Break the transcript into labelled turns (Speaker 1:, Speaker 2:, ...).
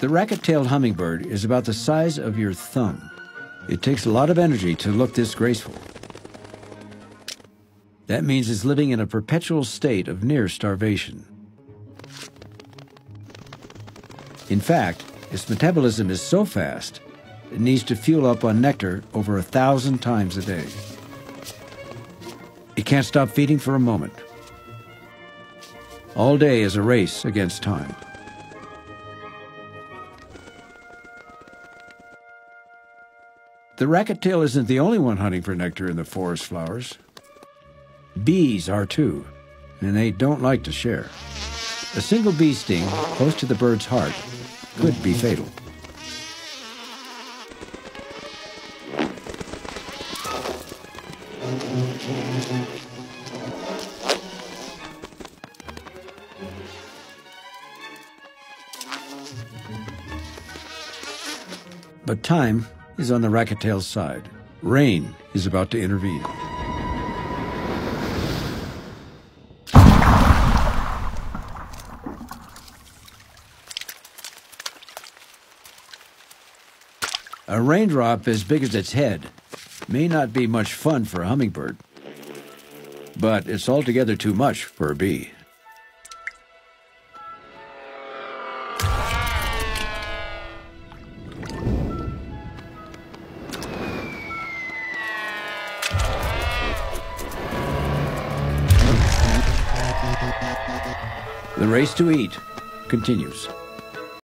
Speaker 1: The racket-tailed hummingbird is about the size of your thumb. It takes a lot of energy to look this graceful. That means it's living in a perpetual state of near starvation. In fact, its metabolism is so fast, it needs to fuel up on nectar over 1,000 times a day. It can't stop feeding for a moment. All day is a race against time. The racket-tail isn't the only one hunting for nectar in the forest flowers. Bees are too, and they don't like to share. A single bee sting close to the bird's heart could be fatal. But time is on the racket-tail's side. Rain is about to intervene. A raindrop as big as its head may not be much fun for a hummingbird, but it's altogether too much for a bee. The race to eat continues.